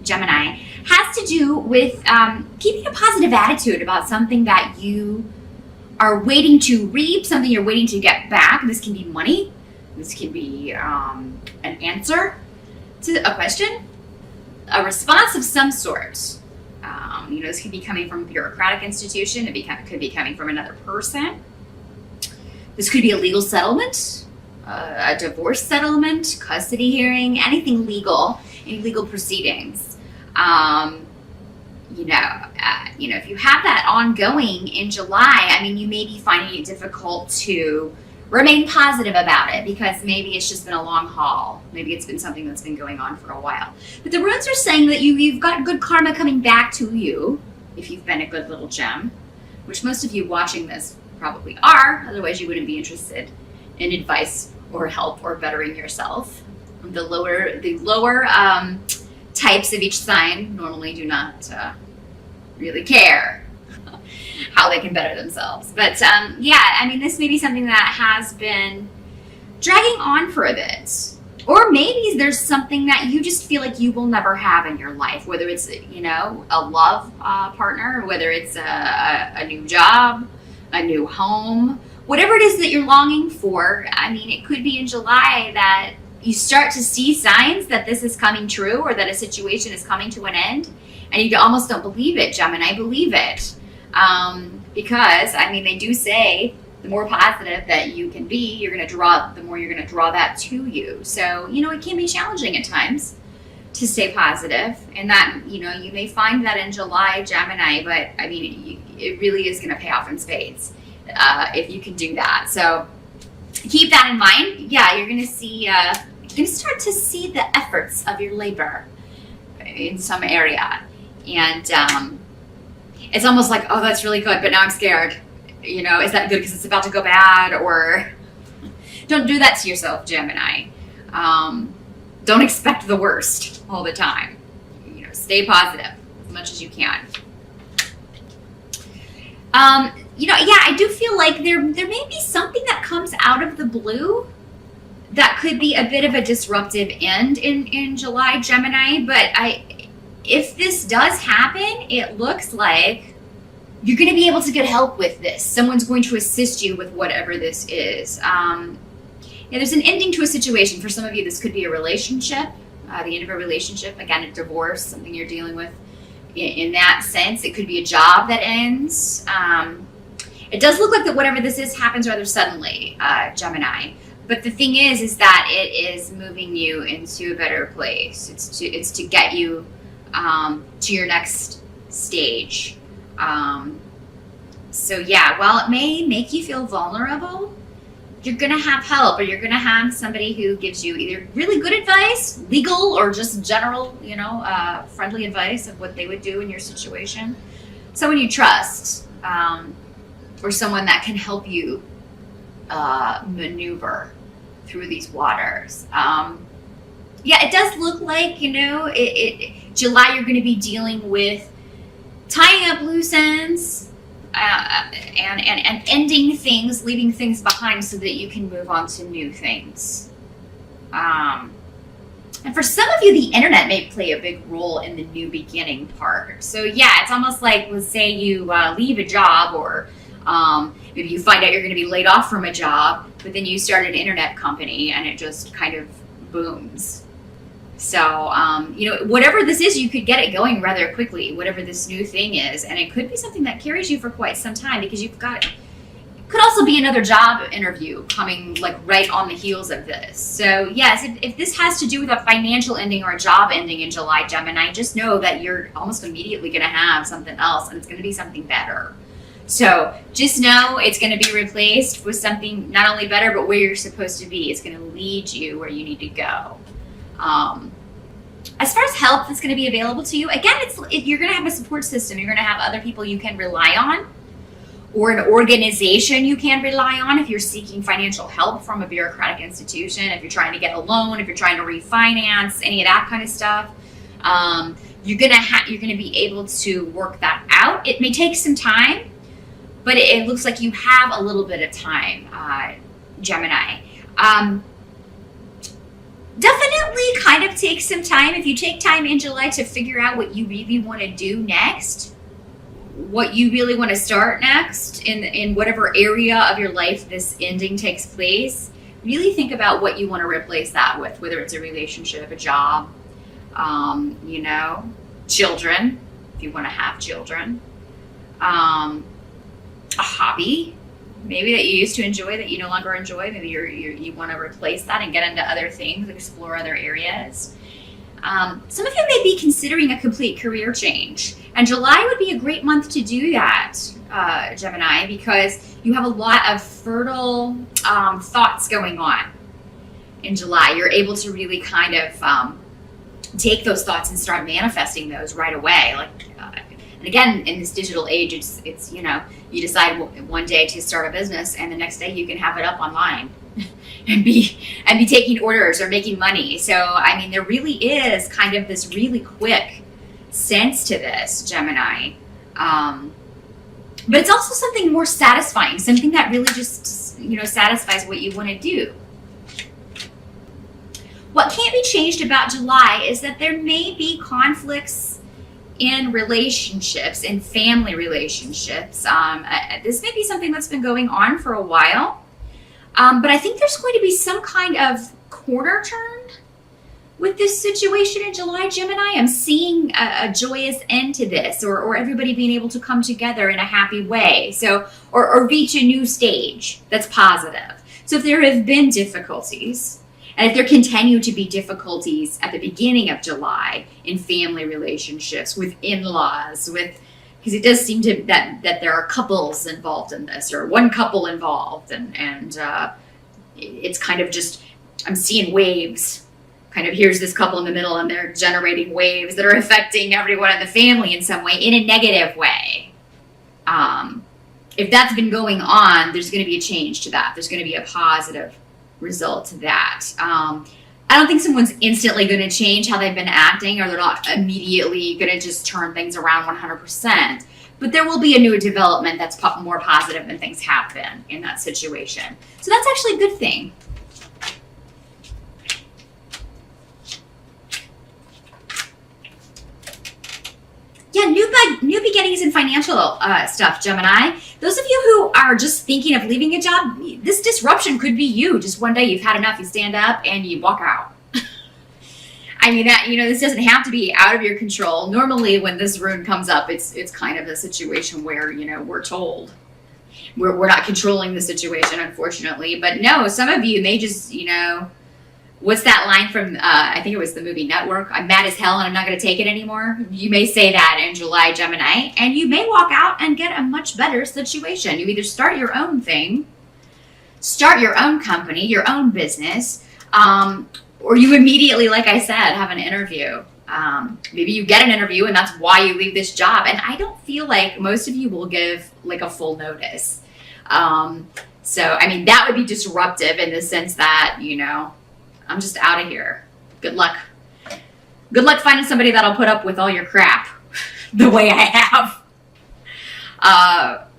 Gemini, has to do with keeping a positive attitude about something that you are waiting to reap, something you're waiting to get back. This can be money. This can be an answer to a question, a response of some sort. This could be coming from a bureaucratic institution. It could be coming from another person. This could be a legal settlement, a divorce settlement, custody hearing, anything legal, any legal proceedings. If you have that ongoing in July, you may be finding it difficult to remain positive about it because maybe it's just been a long haul. Maybe it's been something that's been going on for a while. But the runes are saying that you've got good karma coming back to you if you've been a good little gem, which most of you watching this probably are. Otherwise, you wouldn't be interested in advice or help or bettering yourself. The lower types of each sign normally do not really care how they can better themselves. But this may be something that has been dragging on for a bit. Or maybe there's something that you just feel like you will never have in your life, whether it's, a love partner, whether it's a new job, a new home, whatever it is that you're longing for. It could be in July that you start to see signs that this is coming true or that a situation is coming to an end, and you almost don't believe it, Gemini. Believe it. Because they do say the more positive that you can be, the more you're going to draw that to you. So, it can be challenging at times to stay positive, and that, you may find that in July, Gemini, but it really is going to pay off in spades if you can do that. So keep that in mind. Yeah, you're going to see, you're going to start to see the efforts of your labor in some area. And it's almost like, oh, that's really good, but now I'm scared. Is that good because it's about to go bad? Or don't do that to yourself, Gemini. Don't expect the worst all the time. Stay positive as much as you can. I do feel like there may be something that comes out of the blue that could be a bit of a disruptive end in July, Gemini. But if this does happen, it looks like you're going to be able to get help with this. Someone's going to assist you with whatever this is. There's an ending to a situation. For some of you, this could be a relationship, the end of a relationship, again, a divorce, something you're dealing with in that sense. It could be a job that ends. It does look like that whatever this is happens rather suddenly, Gemini. But the thing is that it is moving you into a better place. It's to get you to your next stage. While it may make you feel vulnerable, you're going to have help, or you're going to have somebody who gives you either really good advice, legal, or just general, friendly advice of what they would do in your situation. Someone you trust, or someone that can help you maneuver through these waters. It does look like, July you're going to be dealing with tying up loose ends, and ending things, leaving things behind so that you can move on to new things. And for some of you, the internet may play a big role in the new beginning part. So it's almost like, let's say you leave a job, or maybe you find out you're going to be laid off from a job, but then you start an internet company and it just kind of booms. So, whatever this is, you could get it going rather quickly, whatever this new thing is. And it could be something that carries you for quite some time, because it could also be another job interview coming like right on the heels of this. So yes, if this has to do with a financial ending or a job ending in July, Gemini, just know that you're almost immediately going to have something else, and it's going to be something better. So just know it's going to be replaced with something not only better, but where you're supposed to be. It's going to lead you where you need to go. As far as help that's going to be available to you, again, you're going to have a support system. You're going to have other people you can rely on, or an organization you can rely on if you're seeking financial help from a bureaucratic institution, if you're trying to get a loan, if you're trying to refinance, any of that kind of stuff. You're going to be able to work that out. It may take some time, but it looks like you have a little bit of time, Gemini. Definitely kind of take some time. If you take time in July to figure out what you really want to do next, what you really want to start next in whatever area of your life this ending takes place, really think about what you want to replace that with, whether it's a relationship, a job, you know, children, if you want to have children, a hobby, maybe that you used to enjoy that you no longer enjoy. Maybe you want to replace that and get into other things, explore other areas. Some of you may be considering a complete career change, and July would be a great month to do that, Gemini, because you have a lot of fertile thoughts going on in July. You're able to really kind of take those thoughts and start manifesting those right away. And again, in this digital age, it's you know, you decide one day to start a business, and the next day you can have it up online. and be taking orders or making money. So, I mean, there really is kind of this really quick sense to this, Gemini. But it's also something more satisfying, something that really just, you know, satisfies what you want to do. What can't be changed about July is that there may be conflicts in relationships, in family relationships. This may be something that's been going on for a while. But I think there's going to be some kind of corner turn with this situation in July, Gemini. I'm seeing a joyous end to this, or everybody being able to come together in a happy way. So, or reach a new stage that's positive. So if there have been difficulties, and if there continue to be difficulties at the beginning of July in family relationships, with in-laws, because it does seem to that there are couples involved in this, or one couple involved, and it's kind of just, I'm seeing waves. Kind of, here's this couple in the middle, and they're generating waves that are affecting everyone in the family in some way, in a negative way. If that's been going on, there's going to be a change to that. There's going to be a positive result to that. I don't think someone's instantly going to change how they've been acting, or they're not immediately going to just turn things around 100%. But there will be a new development that's more positive than things have been in that situation. So that's actually a good thing. Yeah, new beginnings in financial stuff, Gemini. Those of you who are just thinking of leaving a job, this disruption could be you. Just one day you've had enough, you stand up and you walk out. I mean, that, you know, this doesn't have to be out of your control. Normally when this rune comes up, it's kind of a situation where, you know, we're told. We're not controlling the situation, unfortunately. But no, some of you may just, you know, what's that line from, I think it was the movie Network? I'm mad as hell and I'm not going to take it anymore. You may say that in July, Gemini, and you may walk out and get a much better situation. You either start your own thing, start your own company, your own business, or you immediately, like I said, have an interview. Maybe you get an interview and that's why you leave this job. And I don't feel like most of you will give like a full notice. So, I mean, that would be disruptive in the sense that, you know, I'm just out of here. Good luck. Good luck finding somebody that'll put up with all your crap the way I have.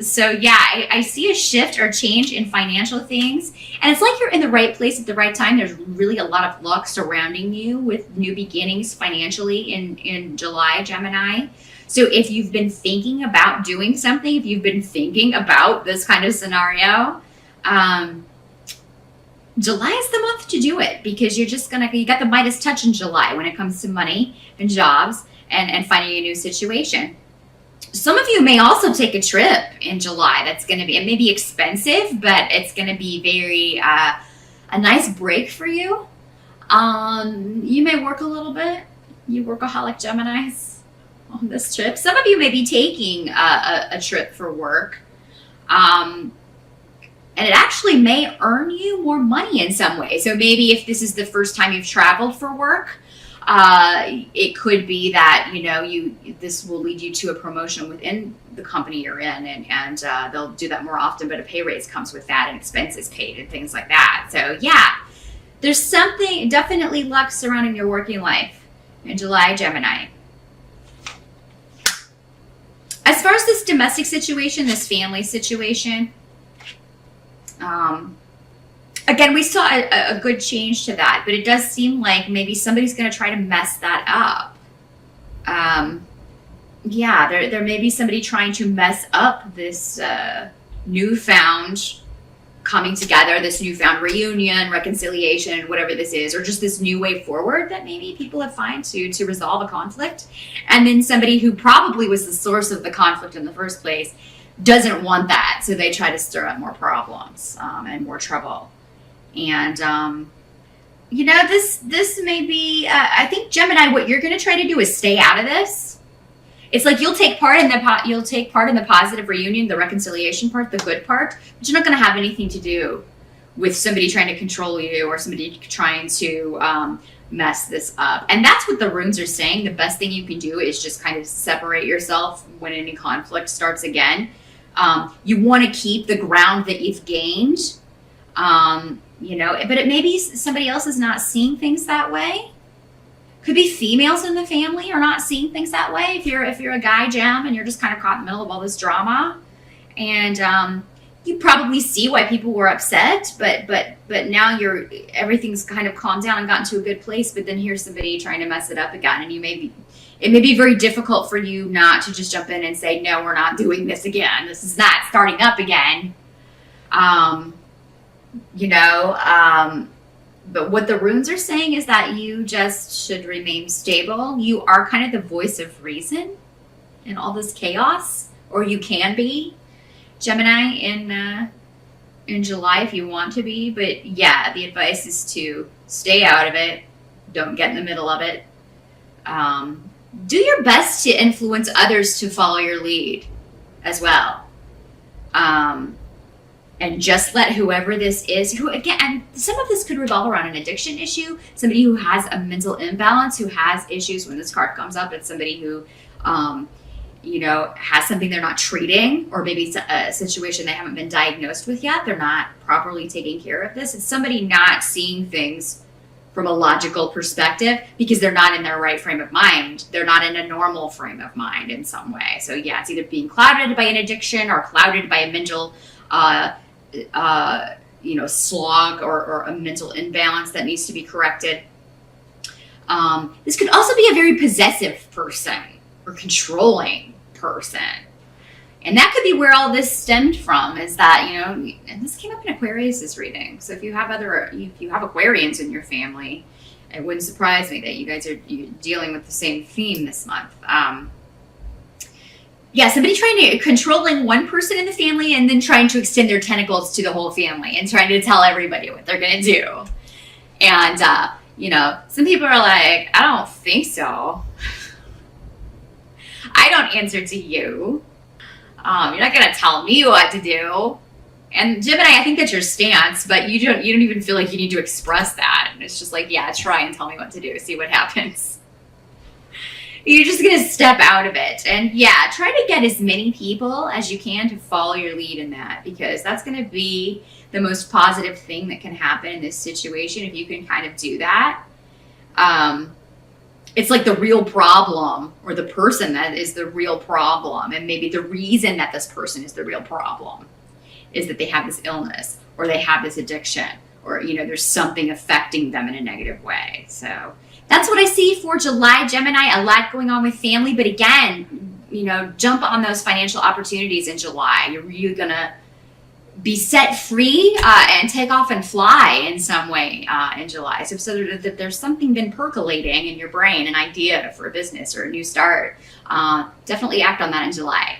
So yeah, I see a shift or change in financial things. And it's like you're in the right place at the right time. There's really a lot of luck surrounding you with new beginnings financially in July, Gemini. So if you've been thinking about doing something, if you've been thinking about this kind of scenario, July is the month to do it, because you got the Midas touch in July when it comes to money and jobs and finding a new situation. Some of you may also take a trip in July that's going to be, it may be expensive, but it's going to be very, a nice break for you. You may work a little bit, you workaholic Geminis, on this trip. Some of you may be taking a trip for work. And it actually may earn you more money in some way. So maybe if this is the first time you've traveled for work, it could be that, you know, this will lead you to a promotion within the company you're in, and they'll do that more often, but a pay raise comes with that and expenses paid and things like that. So yeah, there's something, definitely luck surrounding your working life in July, Gemini. As far as this domestic situation, this family situation, again, we saw a good change to that, but it does seem like maybe somebody's going to try to mess that up. Yeah, there may be somebody trying to mess up this newfound coming together, this newfound reunion, reconciliation, whatever this is, or just this new way forward that maybe people have found to resolve a conflict. And then somebody who probably was the source of the conflict in the first place doesn't want that, so they try to stir up more problems and more trouble. And you know, this may be I think, Gemini, what you're going to try to do is stay out of this. It's like you'll take part in the positive reunion, the reconciliation part, the good part, but you're not going to have anything to do with somebody trying to control you or somebody trying to mess this up. And that's what the runes are saying. The best thing you can do is just kind of separate yourself when any conflict starts again. You want to keep the ground that you've gained, you know, but it maybe somebody else is not seeing things that way. Could be females in the family are not seeing things that way. If you're a guy, Gem, and you're just kind of caught in the middle of all this drama, and you probably see why people were upset, but now everything's kind of calmed down and gotten to a good place. But then here's somebody trying to mess it up again, and it may be very difficult for you not to just jump in and say, no, we're not doing this again. This is not starting up again. You know. But what the runes are saying is that you just should remain stable. You are kind of the voice of reason in all this chaos, or you can be, Gemini, in July if you want to be. But yeah, the advice is to stay out of it. Don't get in the middle of it. Do your best to influence others to follow your lead as well. And just let whoever this is, who again, and some of this could revolve around an addiction issue, somebody who has a mental imbalance, who has issues. When this card comes up, it's somebody who, you know, has something they're not treating, or maybe it's a situation they haven't been diagnosed with yet. They're not properly taking care of this. It's somebody not seeing things from a logical perspective because they're not in their right frame of mind. They're not in a normal frame of mind in some way. So yeah, it's either being clouded by an addiction or clouded by a mental you know, slog or a mental imbalance that needs to be corrected. This could also be a very possessive person or controlling person. And that could be where all this stemmed from, is that, you know, and this came up in Aquarius's reading. So if you have Aquarians in your family, it wouldn't surprise me that you guys are dealing with the same theme this month. Yeah, somebody controlling one person in the family and then trying to extend their tentacles to the whole family and trying to tell everybody what they're going to do. And, you know, some people are like, I don't think so. I don't answer to you. You're not going to tell me what to do. And Gemini, I think that's your stance, but you don't even feel like you need to express that. It's just like, yeah, try and tell me what to do. See what happens. You're just going to step out of it. And yeah, try to get as many people as you can to follow your lead in that, because that's going to be the most positive thing that can happen in this situation if you can kind of do that. It's like the real problem, or the person that is the real problem. And maybe the reason that this person is the real problem is that they have this illness, or they have this addiction, or, you know, there's something affecting them in a negative way. So that's what I see for July, Gemini. A lot going on with family. But again, you know, jump on those financial opportunities in July. You're really going to be set free and take off and fly in some way in July. So that there's something been percolating in your brain, an idea for a business or a new start. Definitely act on that in July.